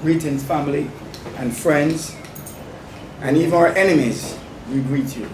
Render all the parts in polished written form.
Greetings, family and friends, and even our enemies, we greet you.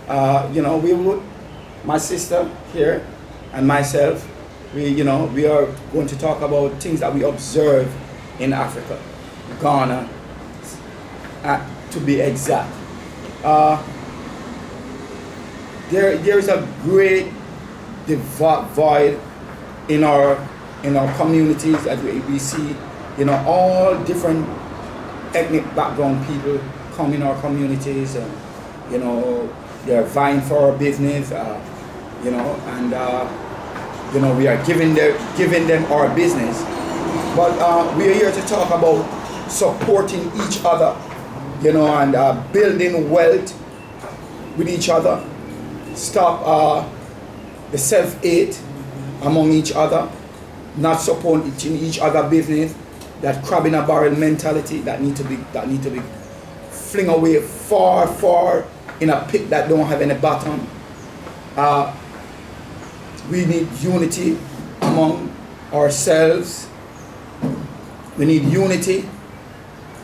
My sister here and myself, we are going to talk about things that we observe in Africa, Ghana, to be exact. There is a great divide in our communities that we see. All different ethnic background people come in our communities, and they're vying for our business, and we are giving them our business. But we are here to talk about supporting each other, and building wealth with each other. Stop the self-hate among each other, not supporting each other business. That crab in a barrel mentality that need to be fling away far in a pit that don't have any bottom. We need unity among ourselves. We need unity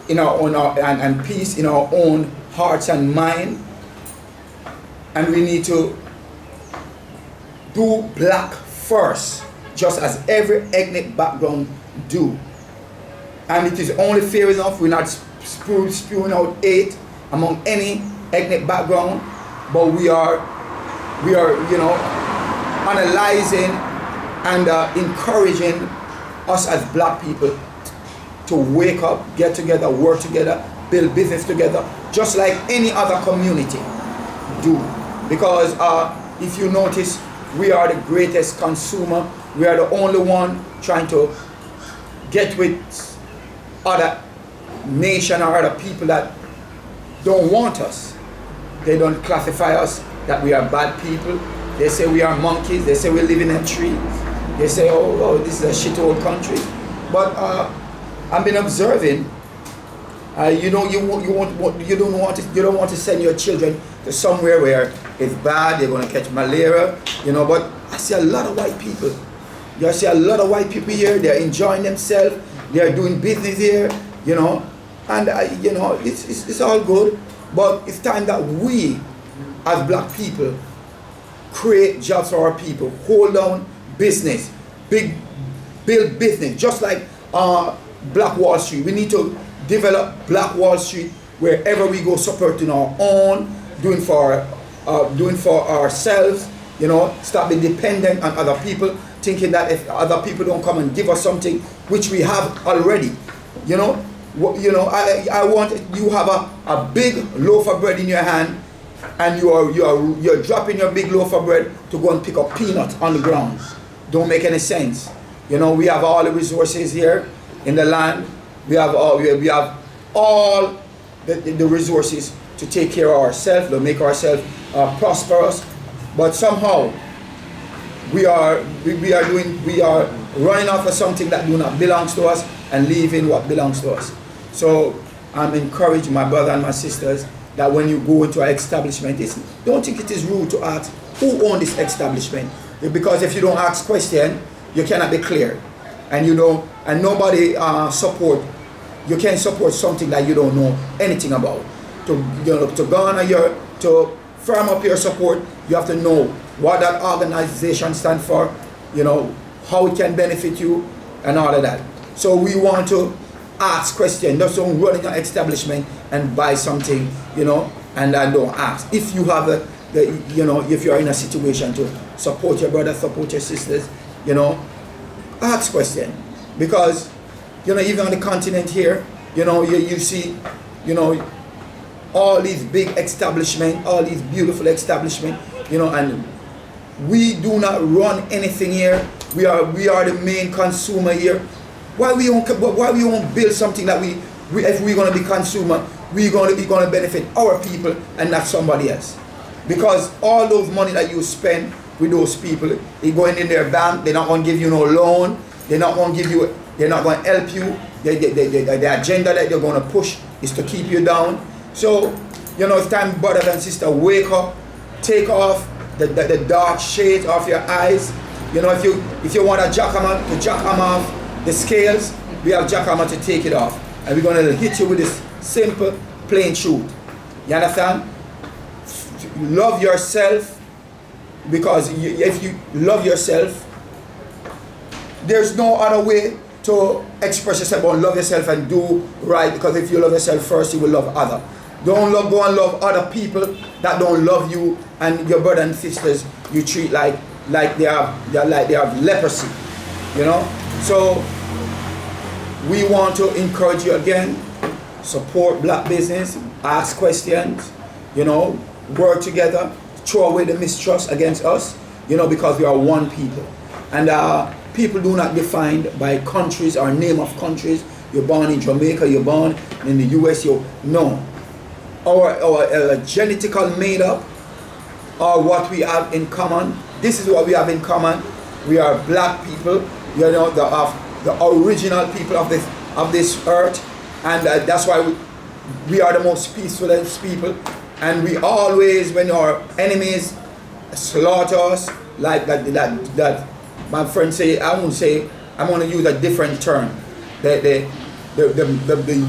in our own and peace in our own hearts and mind. And we need to do black first, just as every ethnic background do. And it is only fair enough we're not spewing out hate among any ethnic background, but we are analyzing and encouraging us as black people to wake up, get together, work together, build business together, just like any other community do. Because if you notice, we are the greatest consumer. We are the only one trying to get with other nation or other people that don't want us. They don't classify us that we are bad people. They say we are monkeys. They say we live in a tree. They say, oh, this is a shit old country. But I've been observing. You don't want to send your children to somewhere where it's bad. They're going to catch malaria. But I see a lot of white people. You see a lot of white people here. They're enjoying themselves. They are doing business here, and it's all good. But it's time that we, as black people, create jobs for our people, hold down business, build business, just like Black Wall Street. We need to develop Black Wall Street wherever we go, supporting our own, doing for ourselves. Stop being dependent on other people, thinking that if other people don't come and give us something which we have already, I want you have a big loaf of bread in your hand, and you're dropping your big loaf of bread to go and pick up peanuts on the ground. Don't make any sense. We have all the resources here in the land. We have all the resources to take care of ourselves, to make ourselves prosperous. But somehow we are running after something that do not belongs to us and leaving what belongs to us. So I'm encouraging my brother and my sisters that when you go into an establishment, don't think it is rude to ask who owns this establishment, because if you don't ask question, you cannot be clear, and nobody you can't support something that you don't know anything about. To garner to firm up your support, you have to know what that organization stands for, how it can benefit you, and all of that. So we want to ask questions. Just don't run in your establishment and buy something, and don't ask. If you have if you are in a situation to support your brothers, support your sisters, ask questions. Because, even on the continent here, you see, all these big establishments, all these beautiful establishments, and we do not run anything here. We are the main consumer here. Why we won't build something that we if we're going to be consumer, we're going to benefit our people and not somebody else? Because all those money that you spend with those people, they going in their bank. They're not going to give you no loan. They're not going to help you. The agenda that they're going to push is to keep you down. So, it's time, brothers and sisters, wake up, take off the dark shades off your eyes. If you want to jack them off the scales, we have jackhammer to take it off. And we're going to hit you with this simple, plain truth. You understand? Love yourself, because if you love yourself, there's no other way to express yourself but love yourself and do right, because if you love yourself first, you will love others. Don't go and love other people that don't love you, and your brothers and sisters you treat like they have leprosy, you know. So we want to encourage you again, support black business, ask questions, you know, work together, throw away the mistrust against us, you know, because we are one people. And people do not defined by countries or name of countries. You're born in Jamaica, you're born in the US, no. Our genetical made up, or what we have in common. This is what we have in common. We are black people, you know, the original people of this earth, and that's why we are the most peaceful people. And we always, when our enemies slaughter us, like that my friend say, I won't say, I'm going to use a different term. The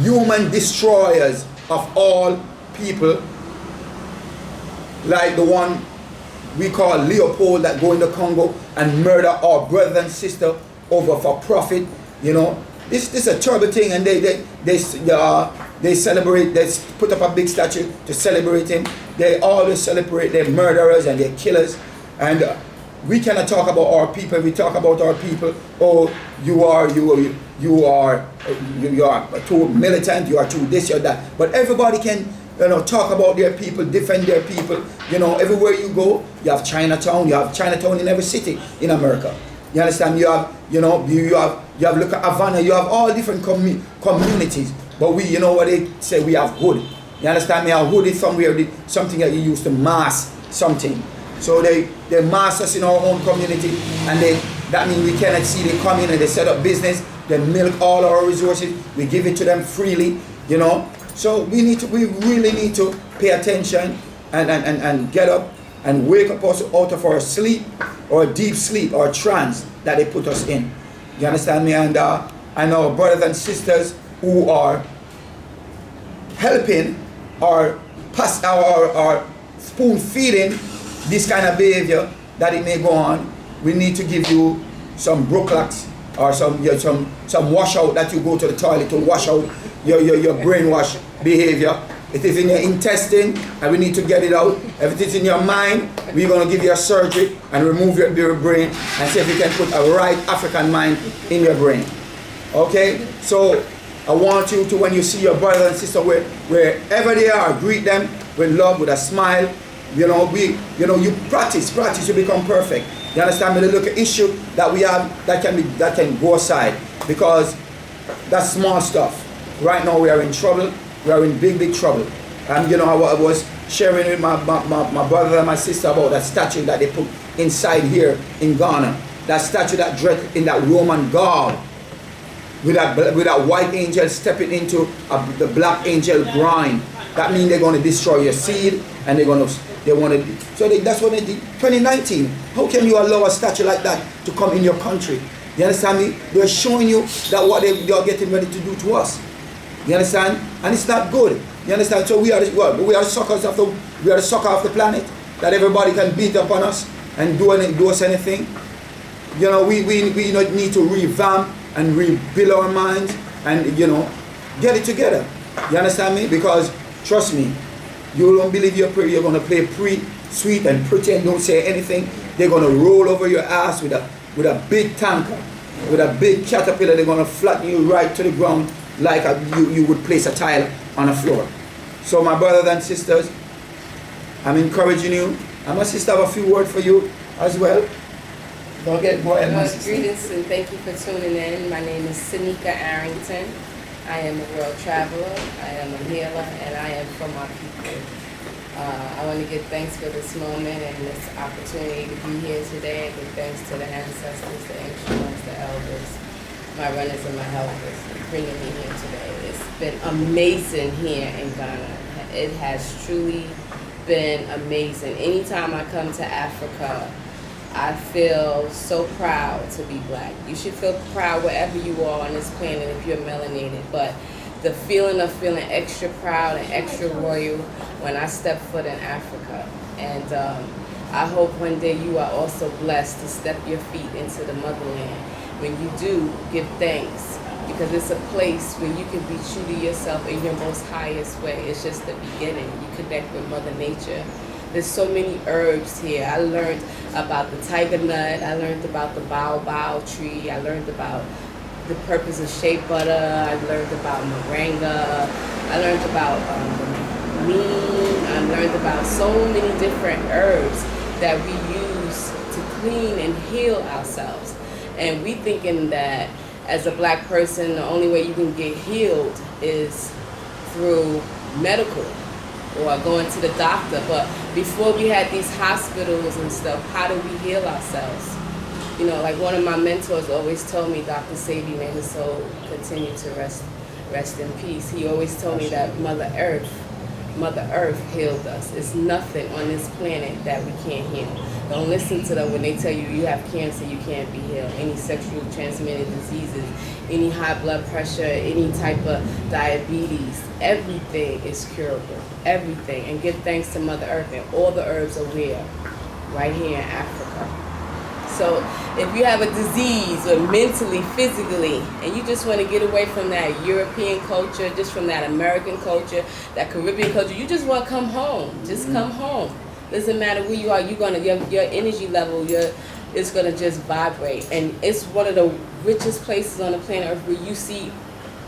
human destroyers of all people, like the one we call Leopold that go in the Congo and murder our brothers and sisters over for profit, you know. This is a terrible thing, and they celebrate, they put up a big statue to celebrate him. They always celebrate their murderers and their killers. And we cannot talk about our people. We talk about our people, oh, you are too militant, you are too this or that. But everybody can, you know, talk about their people, defend their people. You know, everywhere you go, you have Chinatown. You have Chinatown in every city in America. You understand? You have, you know, you have look at Havana. You have all different communities. But we, you know what they say, we have hood. You understand me? Our hood is something that you use to mask something. So they mask us in our own community, and that means we cannot see them come in and they set up business. They milk all our resources. We give it to them freely, you know. So we really need to pay attention and get up and wake up us out of our sleep, or deep sleep, or trance that they put us in. You understand me? And our brothers and sisters who are helping or spoon feeding this kind of behavior that it may go on, we need to give you some Brooklocks or some washout that you go to the toilet to wash out your brainwash behavior. It is in your intestine and we need to get it out. If it is in your mind, we're going to give you a surgery and remove your brain and see if we can put a right African mind in your brain. Okay? So I want you to, when you see your brothers and sisters wherever they are, greet them with love, with a smile. You know, you practice, you become perfect. You understand me? The little issue that we have that can go aside, because that's small stuff. Right now we are in trouble. We are in big trouble. And you know, I was sharing with my brother and my sister about that statue that they put inside here in Ghana. That statue that dressed in that Roman garb, with that white angel stepping into the black angel grind. That means they're going to destroy your seed, and that's what they did. 2019. How can you allow a statue like that to come in your country? You understand me? They're showing you that what they are getting ready to do to us. You understand? And it's not good. You understand? So we are the suckers of the planet, that everybody can beat up on us and do us anything. You know, we need to revamp and rebuild our minds and, you know, get it together. You understand me? Because trust me, you don't believe you're going to play sweet and pretend, don't say anything. They're going to roll over your ass with a big tanker, with a big caterpillar. They're going to flatten you right to the ground like you would place a tile on a floor. So my brothers and sisters, I'm encouraging you. And my sister have a few words for you as well. Go ahead, my sister. Greetings and thank you for tuning in. My name is Sonika Arrington. I am a world traveler, I am a healer, and I am from my people. I want to give thanks for this moment and this opportunity to be here today, and give thanks to the ancestors, the ancient ones, the elders, my runners and my helpers for bringing me here today. It's been amazing here in Ghana. It has truly been amazing. Anytime I come to Africa, I feel so proud to be black. You should feel proud wherever you are on this planet if you're melanated, but the feeling of feeling extra proud and extra royal when I step foot in Africa. And I hope one day you are also blessed to step your feet into the motherland. When you do, give thanks, because it's a place where you can be true to yourself in your most highest way. It's just the beginning. You connect with Mother Nature. There's so many herbs here. I learned about the tiger nut. I learned about the baobab tree. I learned about the purpose of shea butter. I learned about moringa. I learned about neem. I learned about so many different herbs that we use to clean and heal ourselves. And we thinking that as a black person, the only way you can get healed is through medical or going to the doctor. But before we had these hospitals and stuff, how do we heal ourselves? You know, like one of my mentors always told me, Dr. Sadie, may his soul continue to rest in peace. He always told me that Mother Earth healed us. It's nothing on this planet that we can't heal. Don't listen to them when they tell you you have cancer, you can't be healed. Any sexually transmitted diseases, any high blood pressure, any type of diabetes, everything is curable. Everything. And give thanks to Mother Earth, and all the herbs are where? Right here in Africa. So if you have a disease, or mentally, physically, and you just want to get away from that European culture, just from that American culture, that Caribbean culture, you just want to come home. Just come home. Doesn't matter where you are, your energy level, it's gonna just vibrate. And it's one of the richest places on the planet Earth where you see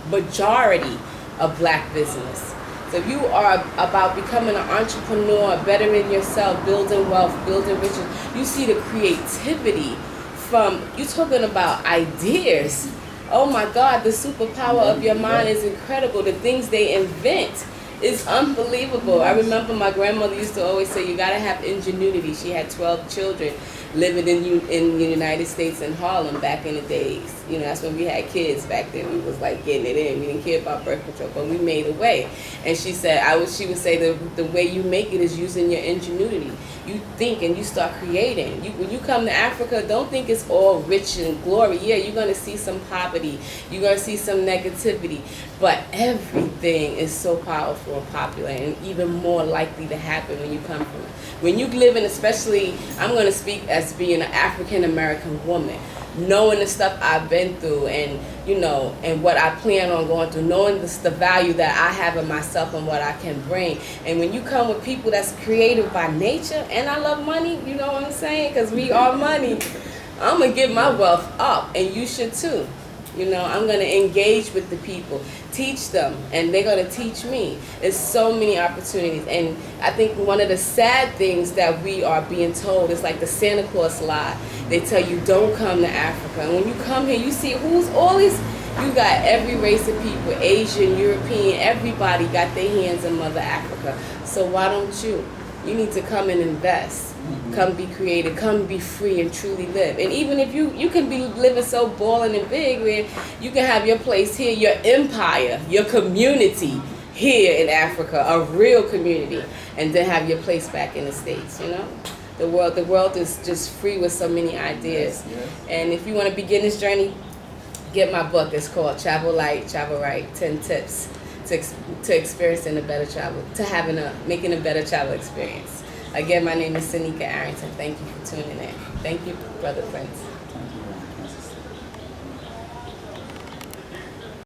majority of black business. So if you are about becoming an entrepreneur, bettering yourself, building wealth, building riches, you see the creativity from, you talking about ideas. Oh my God, the superpower of your mind is incredible. The things they invent is unbelievable. I remember my grandmother used to always say, you gotta have ingenuity. She had 12 children living in the United States in Harlem back in the days. You know, that's when we had kids back then. We was like getting it in. We didn't care about birth control, but we made a way. And she said, she would say the way you make it is using your ingenuity. You think and you start creating. When you come to Africa, don't think it's all rich and glory. Yeah, you're gonna see some poverty. You're gonna see some negativity. But everything is so powerful and popular, and even more likely to happen when you come from it. When you live in, especially, I'm going to speak as being an African American woman, knowing the stuff I've been through, and you know, and what I plan on going through, knowing the value that I have in myself and what I can bring. And when you come with people that's creative by nature, and I love money, you know what I'm saying? Because we are money. I'm going to give my wealth up, and you should too. You know, I'm going to engage with the people, teach them, and they're going to teach me. There's so many opportunities. And I think one of the sad things that we are being told is like the Santa Claus lie. They tell you, don't come to Africa. And when you come here, you see who's all these, you got every race of people, Asian, European, everybody got their hands in Mother Africa. So why don't you? You need to come and invest. Come be creative, come be free and truly live. And even if you can be living so boiling and big where you can have your place here, your empire, your community here in Africa, a real community, and then have your place back in the States, you know? The world is just free with so many ideas. Yes. And if you want to begin this journey, get my book. It's called Travel Light, Travel Right, 10 Tips to experiencing a better travel, to making a better travel experience. Again, my name is Sonika Arrington. Thank you for tuning in. Thank you, Brother Prince.